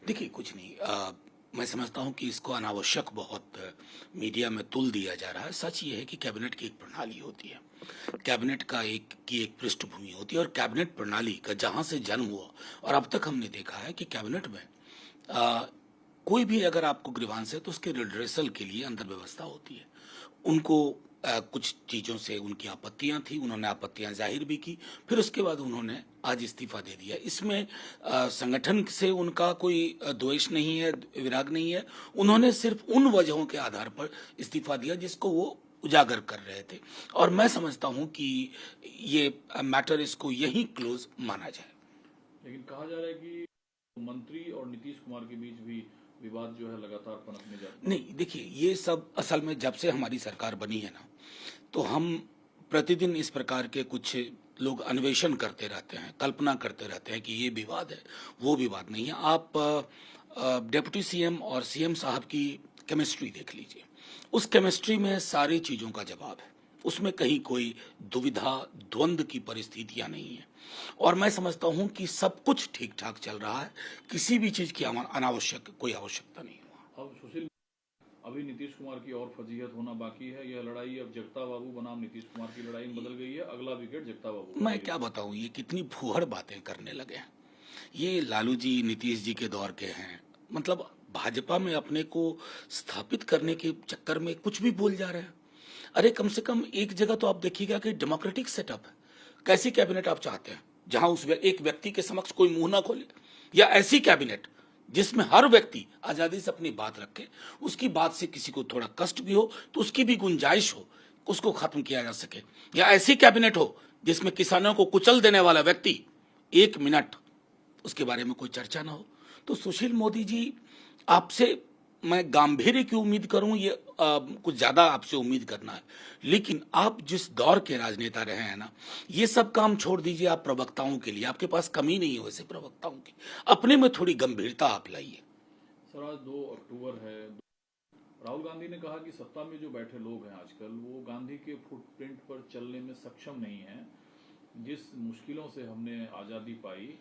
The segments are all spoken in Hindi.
देखिए कुछ नहीं, मैं समझता हूं कि इसको अनावश्यक बहुत मीडिया में तुल दिया जा रहा है। सच ये है कि कैबिनेट की एक प्रणाली होती है, कैबिनेट का एक पृष्ठभूमि होती है, और कैबिनेट प्रणाली का जहां से जन्म हुआ और अब तक हमने देखा है कि कैबिनेट में आ, कोई भी अगर आपको ग्रीवांस है तो उसके रिड्रेसल के लिए अंदर व्यवस्था होती है। उनको कुछ चीज़ों से उनकी आपत्तियां थी, उन्होंने आपत्तियां जाहिर भी की, फिर उसके बाद उन्होंने आज इस्तीफा दे दिया। इसमें संगठन से उनका कोई द्वेष नहीं है, विराग नहीं है। उन्होंने सिर्फ उन वजहों के आधार पर इस्तीफा दिया जिसको वो उजागर कर रहे थे, और मैं समझता हूं कि ये मैटर इसको यहीं क्लोज माना जाए। लेकिन कहा जा रहा है कि मंत्री और नीतीश कुमार के बीच भी विवाद जो है लगातार पनपने जाता है। नहीं, देखिए ये सब असल में जब से हमारी सरकार बनी है ना, तो हम प्रतिदिन इस प्रकार के कुछ लोग अन्वेषण करते रहते हैं, कल्पना करते रहते हैं कि ये विवाद है, वो विवाद नहीं है। आप डिप्टी सीएम और सीएम साहब की केमिस्ट्री देख लीजिए, उस केमिस्ट्री में सारी चीज़ों का जवाब है, उसमें कहीं कोई दुविधा द्वंद्व की परिस्थितियां नहीं है, और मैं समझता हूं कि सब कुछ ठीक ठाक चल रहा है, किसी भी चीज़ की अनावश्यक कोई आवश्यकता नहीं हुआ। अब सुशील, अभी नीतीश कुमार की और फजीहत होना बाकी है। यह लड़ाई अब जगता बाबू बनाम नीतीश कुमार की लड़ाई में बदल गई है। अगला विकेट जगता बाबू। मैं क्या बताऊं, ये कितनी फूहड़ बातें करने लगे हैं। ये लालू जी नीतीश जी के दौर के हैं, मतलब भाजपा में अपने को स्थापित करने के चक्कर में कुछ भी बोल जा रहे हैं। अरे कम से कम एक जगह तो आप देखिएगा कि डेमोक्रेटिक सेटअप है। कैसी कैबिनेट आप चाहते हैं जहां एक व्यक्ति के समक्ष कोई मुंह ना खोले, या ऐसी कैबिनेट जिसमें हर व्यक्ति आजादी से अपनी बात रखे, उसकी बात से किसी को थोड़ा कष्ट भी हो तो उसकी भी गुंजाइश हो, उसको खत्म किया जा सके, या ऐसी कैबिनेट हो जिसमें किसानों को कुचल देने वाला व्यक्ति एक मिनट उसके बारे में कोई चर्चा ना हो। तो सुशील मोदी जी, आपसे मैं गांभीर्य की उम्मीद करूं, ये कुछ ज्यादा आपसे उम्मीद करना है, लेकिन आप जिस दौर के राजनेता रहे हैं ना, ये सब काम छोड़ दीजिए। आप प्रवक्ताओं के लिए आपके पास कमी नहीं है वैसे प्रवक्ताओं की, अपने में थोड़ी गंभीरता आप लाइए। सर, आज 2 अक्टूबर है। राहुल गांधी ने कहा कि सत्ता में जो बैठे लोग हैं आजकल, वो गांधी के फुटप्रिंट पर चलने में सक्षम नहीं है। जिस मुश्किलों से हमने आज़ादी पाई,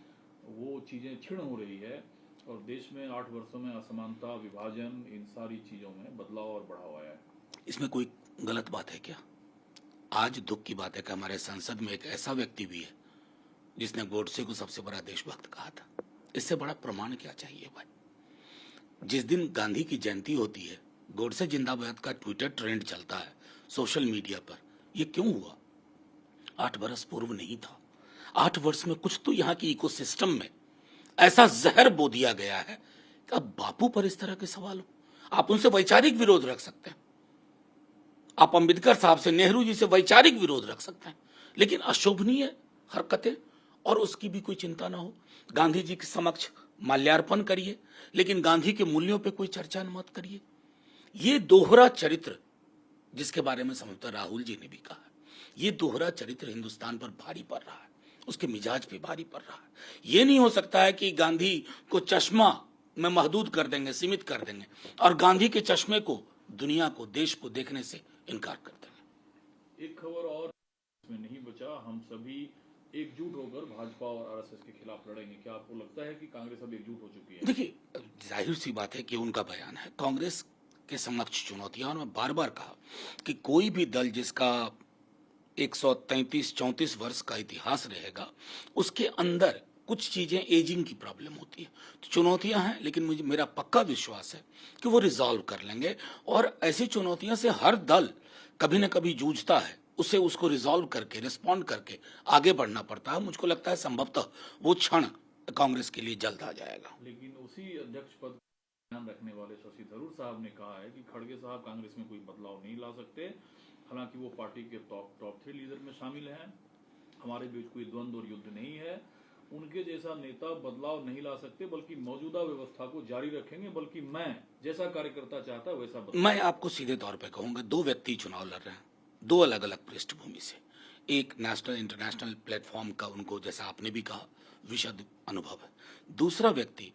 वो चीज़ें क्षीण हो रही है, और देश में 8 वर्षों में असमानता, विभाजन, इन सारी चीज़ों में बदलाव और बढ़ाव आया है। इसमें कोई गलत बात है क्या? आज दुख की बात है कि हमारे संसद में एक ऐसा व्यक्ति भी है जिसने गोडसे को सबसे बड़ा देशभक्त कहा था। इससे बड़ा प्रमाण क्या चाहिए भाई? जिस दिन गांधी की जयंती होती है, गोडसे जिंदाबाद का ट्विटर ट्रेंड चलता है सोशल मीडिया पर। यह क्यों हुआ? 8 वर्ष पूर्व नहीं था। 8 वर्ष में कुछ तो यहाँ की इकोसिस्टम में ऐसा जहर बो दिया गया है कि अब बापू पर इस तरह के सवाल हो। आप उनसे वैचारिक विरोध रख सकते हैं, आप अंबेडकर साहब से, नेहरू जी से वैचारिक विरोध रख सकते हैं, लेकिन अशोभनीय हरकतें और उसकी भी कोई चिंता ना हो। गांधी जी के समक्ष माल्यार्पण करिए, लेकिन गांधी के मूल्यों पे कोई चर्चा मत करिए। ये दोहरा चरित्र जिसके बारे में समझता राहुल जी ने भी कहा है, ये दोहरा चरित्र हिंदुस्तान पर भारी पड़ रहा है, उसके मिजाज पे भारी पड़ रहा है। ये नहीं हो सकता है कि गांधी को चश्मा में महदूद कर देंगे, सीमित कर देंगे, और गांधी के चश्मे को, दुनिया को, देश को देखने से इनकार कर देंगे। एक खबर और इसमें नहीं बचा, हम सभी एकजुट होकर भाजपा और आरएसएस के खिलाफ लड़ेंगे। क्या आपको लगता है कि कांग्रेस अब एकजुट हो चुकी है? देखिए, जाहिर सी बात है कि उनका बयान है, कांग्रेस के समक्ष चुनौतियां, और मैं बार बार कहा कि कोई भी दल जिसका 133-34 वर्ष का इतिहास रहेगा, उसके अंदर कुछ चीजें एजिंग की प्रॉब्लम होती है, तो चुनौतियां हैं, लेकिन मुझे मेरा पक्का विश्वास है कि वो रिजॉल्व कर लेंगे। और ऐसी चुनौतियों से हर दल कभी न कभी जूझता है, उसे उसको रिजॉल्व करके, रिस्पॉन्ड करके आगे बढ़ना पड़ता है। मुझको लगता है संभवतः वो क्षण कांग्रेस के लिए जल्द आ जाएगा। लेकिन उसी अध्यक्ष पद ध्यान रखने वाले शशि थरूर साहब ने कहा है कि खड़गे साहब कांग्रेस में कोई बदलाव नहीं ला सकते। हालांकि वो पार्टी के टॉप 3 लीडर में शामिल हैं। हमारे बीच कोई द्वंद्व और युद्ध नहीं है। उनके जैसा नेता बदलाव नहीं ला सकते, बल्कि मौजूदा व्यवस्था को जारी रखेंगे। बल्कि मैं जैसा कार्यकर्ता चाहता वैसा बदलाव। मैं आपको सीधे तौर पे कहूंगा, 2 व्यक्ति चुनाव लड़ रहे हैं, 2 अलग अलग पृष्ठभूमि से। एक नेशनल इंटरनेशनल प्लेटफॉर्म का उनको, जैसा आपने भी कहा, विशद अनुभव है। दूसरा व्यक्ति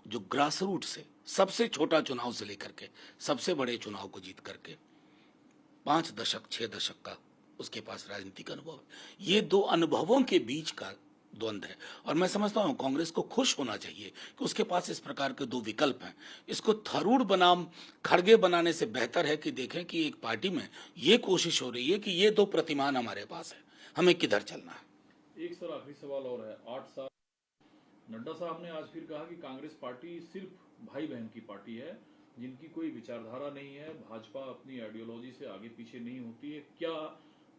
जो ग्रास रूट से, सबसे छोटा चुनाव से लेकर के सबसे बड़े चुनाव को जीत करके 5 दशक 6 दशक का उसके पास राजनीतिक अनुभव है। ये 2 अनुभवों के बीच का द्वंद्व है। और मैं समझता हूं कांग्रेस को खुश होना चाहिए कि उसके पास इस प्रकार के दो विकल्प हैं। इसको थरूर बनाम खड़गे बनाने से बेहतर है कि देखें कि एक पार्टी में ये कोशिश हो रही है कि ये दो प्रतिमान हमारे पास है, हमें किधर चलना है। एक सर आखिरी सवाल और है। 8 साल नड्डा साहब ने आज फिर कहा कि कांग्रेस पार्टी सिर्फ भाई बहन की पार्टी है, जिनकी कोई विचारधारा नहीं है, भाजपा अपनी आइडियोलॉजी से आगे पीछे नहीं होती है। क्या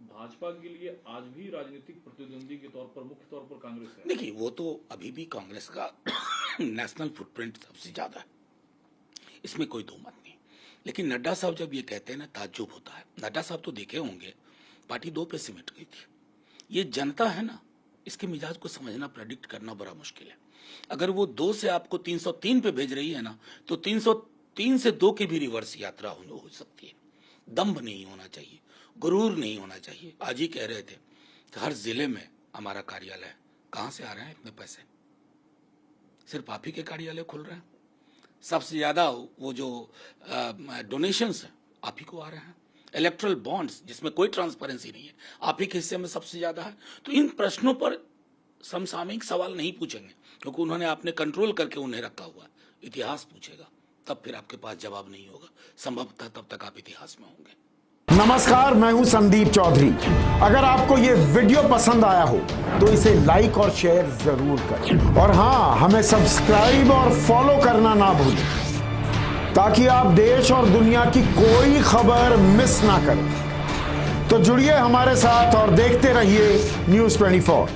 भाजपा के लिए आज भी राजनीतिक प्रतिद्वंदी के तौर पर मुख्य तौर पर कांग्रेस है? देखिए, वो तो अभी भी कांग्रेस का नेशनल फुटप्रिंट सबसे ज्यादा है, इसमें कोई दो मत नहीं। लेकिन नड्डा साहब जब ये कहते हैं ना, ताज्जुब होता है। नड्डा साहब तो देखे होंगे पार्टी 2 पे सिमट गई थी। ये जनता है ना, इसके मिजाज को समझना, प्रेडिक्ट करना बड़ा मुश्किल है। अगर वो 2 से आपको 303 पे भेज रही है ना, तो 303 से 2 की भी रिवर्स यात्रा हो सकती है। दम्भ नहीं होना चाहिए, गुरूर नहीं होना चाहिए। आज ही कह रहे थे कि हर जिले में हमारा कार्यालय, कहां से आ रहे हैं इतने पैसे? सिर्फ आप ही के कार्यालय खुल रहे हैं। सबसे ज्यादा वो जो डोनेशंस हैं आप ही को आ रहे हैं। इलेक्ट्रल बॉन्ड्स जिसमें कोई ट्रांसपेरेंसी नहीं है, आप ही के हिस्से में सबसे ज्यादा है। तो इन प्रश्नों पर समसामयिक सवाल नहीं पूछेंगे, क्योंकि उन्होंने आपने कंट्रोल करके उन्हें रखा हुआ। इतिहास पूछेगा, तब फिर आपके पास जवाब नहीं होगा। संभवतः तब तक आप इतिहास में होंगे। नमस्कार, मैं हूं संदीप चौधरी। अगर आपको ये वीडियो पसंद आया हो तो इसे लाइक और शेयर जरूर करें, और हाँ, हमें सब्सक्राइब और फॉलो करना ना भूलें, ताकि आप देश और दुनिया की कोई खबर मिस ना करें। तो जुड़िए हमारे साथ और देखते रहिए News 24।